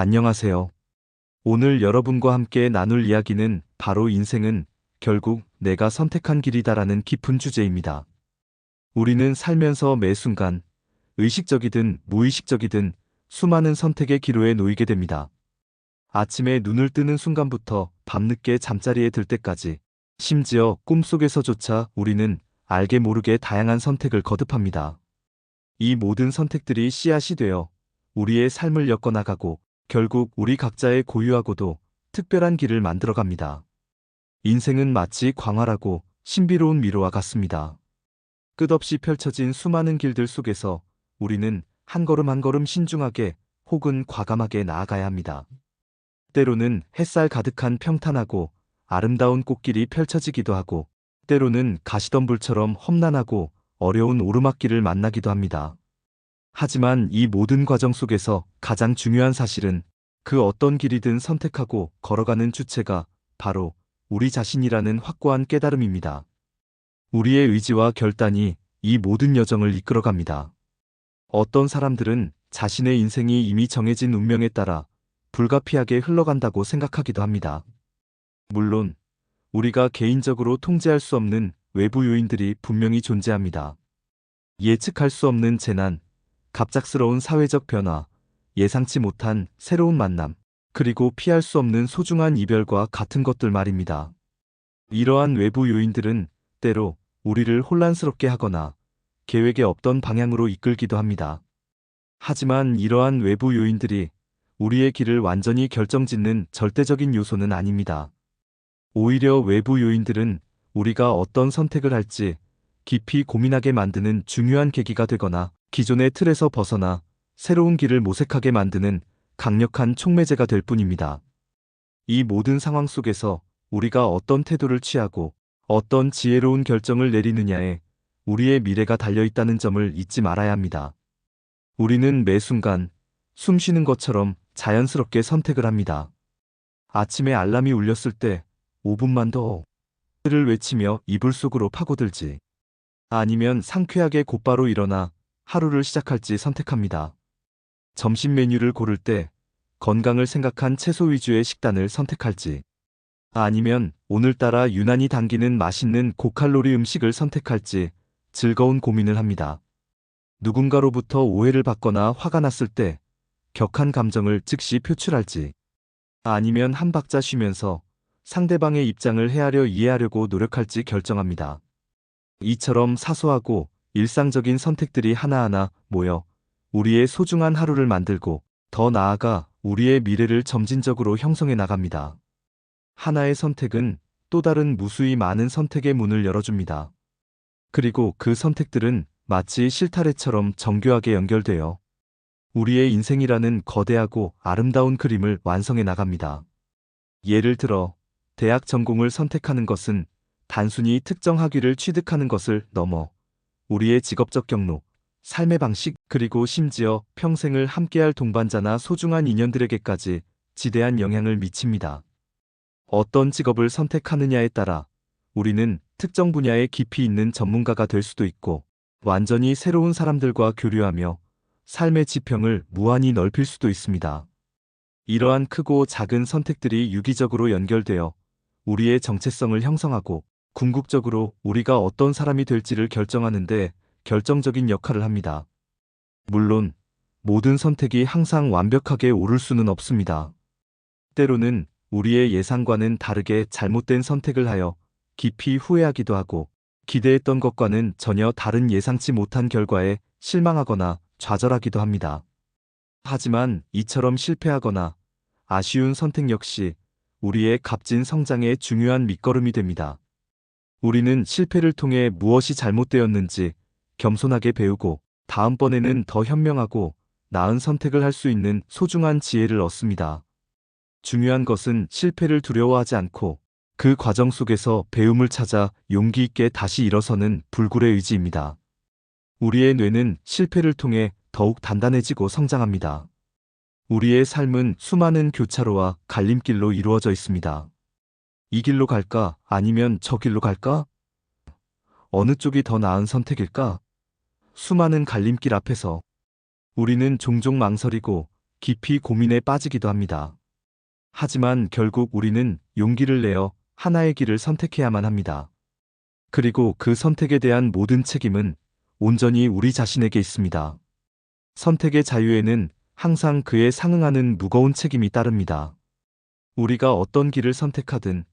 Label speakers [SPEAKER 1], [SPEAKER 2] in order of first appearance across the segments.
[SPEAKER 1] 안녕하세요. 오늘 여러분과 함께 나눌 이야기는 바로 인생은 결국 내가 선택한 길이다라는 깊은 주제입니다. 우리는 살면서 매 순간, 의식적이든 무의식적이든 수많은 선택의 기로에 놓이게 됩니다. 아침에 눈을 뜨는 순간부터 밤늦게 잠자리에 들 때까지, 심지어 꿈속에서조차 우리는 알게 모르게 다양한 선택을 거듭합니다. 이 모든 선택들이 씨앗이 되어 우리의 삶을 엮어나가고 결국 우리 각자의 고유하고도 특별한 길을 만들어갑니다. 인생은 마치 광활하고 신비로운 미로와 같습니다. 끝없이 펼쳐진 수많은 길들 속에서 우리는 한 걸음 한 걸음 신중하게 혹은 과감하게 나아가야 합니다. 때로는 햇살 가득한 평탄하고 아름다운 꽃길이 펼쳐지기도 하고, 때로는 가시덤불처럼 험난하고 어려운 오르막길을 만나기도 합니다. 하지만 이 모든 과정 속에서 가장 중요한 사실은 그 어떤 길이든 선택하고 걸어가는 주체가 바로 우리 자신이라는 확고한 깨달음입니다. 우리의 의지와 결단이 이 모든 여정을 이끌어갑니다. 어떤 사람들은 자신의 인생이 이미 정해진 운명에 따라 불가피하게 흘러간다고 생각하기도 합니다. 물론 우리가 개인적으로 통제할 수 없는 외부 요인들이 분명히 존재합니다. 예측할 수 없는 재난, 갑작스러운 사회적 변화, 예상치 못한 새로운 만남, 그리고 피할 수 없는 소중한 이별과 같은 것들 말입니다. 이러한 외부 요인들은 때로 우리를 혼란스럽게 하거나 계획에 없던 방향으로 이끌기도 합니다. 하지만 이러한 외부 요인들이 우리의 길을 완전히 결정짓는 절대적인 요소는 아닙니다. 오히려 외부 요인들은 우리가 어떤 선택을 할지 깊이 고민하게 만드는 중요한 계기가 되거나, 기존의 틀에서 벗어나 새로운 길을 모색하게 만드는 강력한 촉매제가 될 뿐입니다. 이 모든 상황 속에서 우리가 어떤 태도를 취하고 어떤 지혜로운 결정을 내리느냐에 우리의 미래가 달려 있다는 점을 잊지 말아야 합니다. 우리는 매 순간 숨 쉬는 것처럼 자연스럽게 선택을 합니다. 아침에 알람이 울렸을 때 5분만 더를 외치며 이불 속으로 파고들지, 아니면 상쾌하게 곧바로 일어나 하루를 시작할지 선택합니다. 점심 메뉴를 고를 때 건강을 생각한 채소 위주의 식단을 선택할지, 아니면 오늘따라 유난히 당기는 맛있는 고칼로리 음식을 선택할지 즐거운 고민을 합니다. 누군가로부터 오해를 받거나 화가 났을 때 격한 감정을 즉시 표출할지, 아니면 한 박자 쉬면서 상대방의 입장을 헤아려 이해하려고 노력할지 결정합니다. 이처럼 사소하고 일상적인 선택들이 하나하나 모여 우리의 소중한 하루를 만들고, 더 나아가 우리의 미래를 점진적으로 형성해 나갑니다. 하나의 선택은 또 다른 무수히 많은 선택의 문을 열어줍니다. 그리고 그 선택들은 마치 실타래처럼 정교하게 연결되어 우리의 인생이라는 거대하고 아름다운 그림을 완성해 나갑니다. 예를 들어, 대학 전공을 선택하는 것은 단순히 특정 학위를 취득하는 것을 넘어 우리의 직업적 경로, 삶의 방식, 그리고 심지어 평생을 함께할 동반자나 소중한 인연들에게까지 지대한 영향을 미칩니다. 어떤 직업을 선택하느냐에 따라 우리는 특정 분야에 깊이 있는 전문가가 될 수도 있고, 완전히 새로운 사람들과 교류하며 삶의 지평을 무한히 넓힐 수도 있습니다. 이러한 크고 작은 선택들이 유기적으로 연결되어 우리의 정체성을 형성하고, 궁극적으로 우리가 어떤 사람이 될지를 결정하는데 결정적인 역할을 합니다. 물론 모든 선택이 항상 완벽하게 옳을 수는 없습니다. 때로는 우리의 예상과는 다르게 잘못된 선택을 하여 깊이 후회하기도 하고, 기대했던 것과는 전혀 다른 예상치 못한 결과에 실망하거나 좌절하기도 합니다. 하지만 이처럼 실패하거나 아쉬운 선택 역시 우리의 값진 성장의 중요한 밑거름이 됩니다. 우리는 실패를 통해 무엇이 잘못되었는지 겸손하게 배우고, 다음번에는 더 현명하고 나은 선택을 할 수 있는 소중한 지혜를 얻습니다. 중요한 것은 실패를 두려워하지 않고 그 과정 속에서 배움을 찾아 용기 있게 다시 일어서는 불굴의 의지입니다. 우리의 뇌는 실패를 통해 더욱 단단해지고 성장합니다. 우리의 삶은 수많은 교차로와 갈림길로 이루어져 있습니다. 이 길로 갈까? 아니면 저 길로 갈까? 어느 쪽이 더 나은 선택일까? 수많은 갈림길 앞에서 우리는 종종 망설이고 깊이 고민에 빠지기도 합니다. 하지만 결국 우리는 용기를 내어 하나의 길을 선택해야만 합니다. 그리고 그 선택에 대한 모든 책임은 온전히 우리 자신에게 있습니다. 선택의 자유에는 항상 그에 상응하는 무거운 책임이 따릅니다. 우리가 어떤 길을 선택하든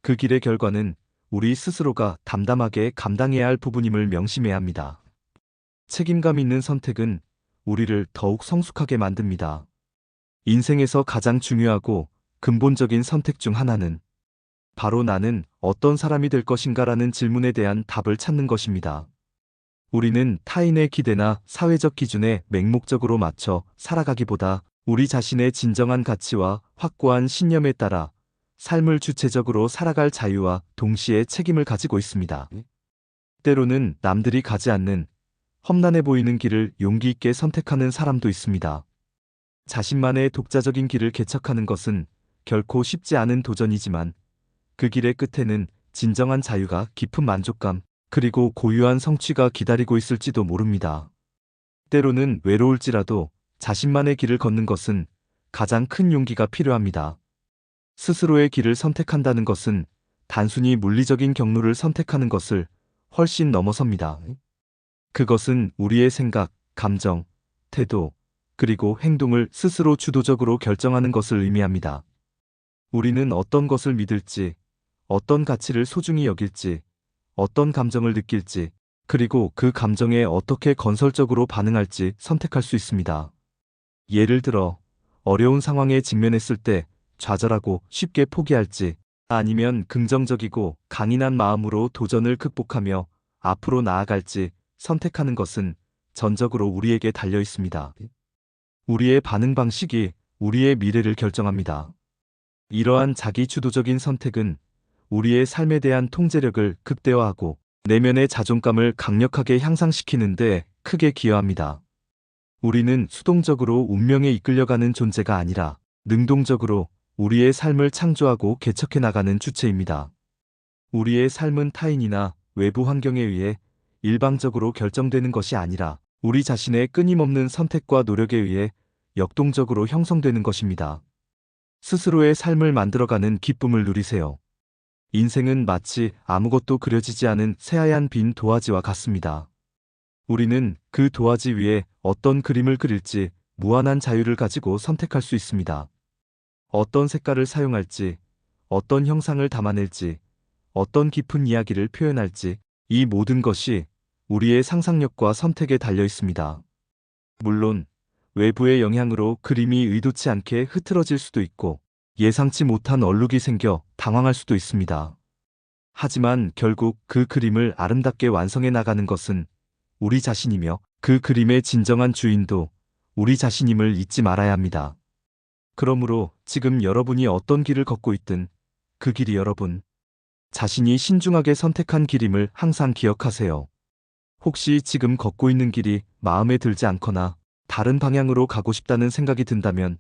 [SPEAKER 1] 그 길의 결과는 우리 스스로가 담담하게 감당해야 할 부분임을 명심해야 합니다. 책임감 있는 선택은 우리를 더욱 성숙하게 만듭니다. 인생에서 가장 중요하고 근본적인 선택 중 하나는 바로 나는 어떤 사람이 될 것인가라는 질문에 대한 답을 찾는 것입니다. 우리는 타인의 기대나 사회적 기준에 맹목적으로 맞춰 살아가기보다 우리 자신의 진정한 가치와 확고한 신념에 따라 삶을 주체적으로 살아갈 자유와 동시에 책임을 가지고 있습니다. 때로는 남들이 가지 않는 험난해 보이는 길을 용기 있게 선택하는 사람도 있습니다. 자신만의 독자적인 길을 개척하는 것은 결코 쉽지 않은 도전이지만 그 길의 끝에는 진정한 자유가 깊은 만족감, 그리고 고유한 성취가 기다리고 있을지도 모릅니다. 때로는 외로울지라도 자신만의 길을 걷는 것은 가장 큰 용기가 필요합니다. 스스로의 길을 선택한다는 것은 단순히 물리적인 경로를 선택하는 것을 훨씬 넘어섭니다. 그것은 우리의 생각, 감정, 태도, 그리고 행동을 스스로 주도적으로 결정하는 것을 의미합니다. 우리는 어떤 것을 믿을지, 어떤 가치를 소중히 여길지, 어떤 감정을 느낄지, 그리고 그 감정에 어떻게 건설적으로 반응할지 선택할 수 있습니다. 예를 들어, 어려운 상황에 직면했을 때 좌절하고 쉽게 포기할지, 아니면 긍정적이고 강인한 마음으로 도전을 극복하며 앞으로 나아갈지 선택하는 것은 전적으로 우리에게 달려 있습니다. 우리의 반응 방식이 우리의 미래를 결정합니다. 이러한 자기주도적인 선택은 우리의 삶에 대한 통제력을 극대화하고 내면의 자존감을 강력하게 향상시키는 데 크게 기여합니다. 우리는 수동적으로 운명에 이끌려가는 존재가 아니라 능동적으로 우리의 삶을 창조하고 개척해 나가는 주체입니다. 우리의 삶은 타인이나 외부 환경에 의해 일방적으로 결정되는 것이 아니라 우리 자신의 끊임없는 선택과 노력에 의해 역동적으로 형성되는 것입니다. 스스로의 삶을 만들어가는 기쁨을 누리세요. 인생은 마치 아무것도 그려지지 않은 새하얀 빈 도화지와 같습니다. 우리는 그 도화지 위에 어떤 그림을 그릴지 무한한 자유를 가지고 선택할 수 있습니다. 어떤 색깔을 사용할지, 어떤 형상을 담아낼지, 어떤 깊은 이야기를 표현할지, 이 모든 것이 우리의 상상력과 선택에 달려 있습니다. 물론 외부의 영향으로 그림이 의도치 않게 흐트러질 수도 있고 예상치 못한 얼룩이 생겨 당황할 수도 있습니다. 하지만 결국 그 그림을 아름답게 완성해 나가는 것은 우리 자신이며 그 그림의 진정한 주인도 우리 자신임을 잊지 말아야 합니다. 그러므로 지금 여러분이 어떤 길을 걷고 있든 그 길이 여러분 자신이 신중하게 선택한 길임을 항상 기억하세요. 혹시 지금 걷고 있는 길이 마음에 들지 않거나 다른 방향으로 가고 싶다는 생각이 든다면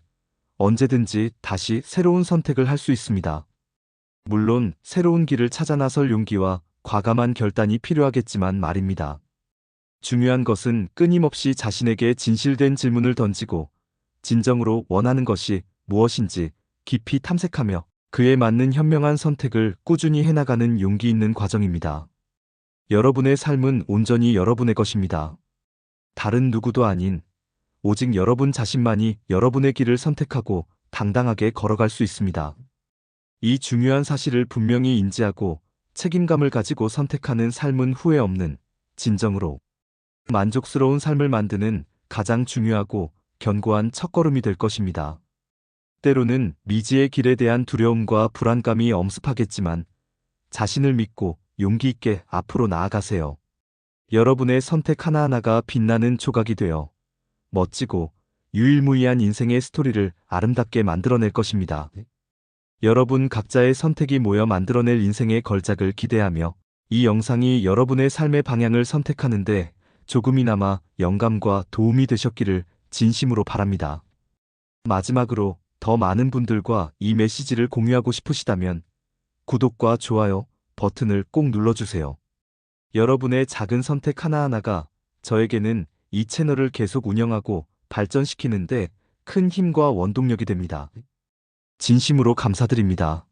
[SPEAKER 1] 언제든지 다시 새로운 선택을 할 수 있습니다. 물론 새로운 길을 찾아 나설 용기와 과감한 결단이 필요하겠지만 말입니다. 중요한 것은 끊임없이 자신에게 진실된 질문을 던지고 진정으로 원하는 것이 무엇인지 깊이 탐색하며 그에 맞는 현명한 선택을 꾸준히 해나가는 용기 있는 과정입니다. 여러분의 삶은 온전히 여러분의 것입니다. 다른 누구도 아닌 오직 여러분 자신만이 여러분의 길을 선택하고 당당하게 걸어갈 수 있습니다. 이 중요한 사실을 분명히 인지하고 책임감을 가지고 선택하는 삶은 후회 없는, 진정으로 만족스러운 삶을 만드는 가장 중요하고 견고한 첫걸음이 될 것입니다. 때로는 미지의 길에 대한 두려움과 불안감이 엄습하겠지만 자신을 믿고 용기 있게 앞으로 나아가세요. 여러분의 선택 하나하나가 빛나는 조각이 되어 멋지고 유일무이한 인생의 스토리를 아름답게 만들어낼 것입니다. 여러분 각자의 선택이 모여 만들어낼 인생의 걸작을 기대하며 이 영상이 여러분의 삶의 방향을 선택하는데 조금이나마 영감과 도움이 되셨기를 진심으로 바랍니다. 마지막으로 더 많은 분들과 이 메시지를 공유하고 싶으시다면 구독과 좋아요 버튼을 꼭 눌러주세요. 여러분의 작은 선택 하나하나가 저에게는 이 채널을 계속 운영하고 발전시키는데 큰 힘과 원동력이 됩니다. 진심으로 감사드립니다.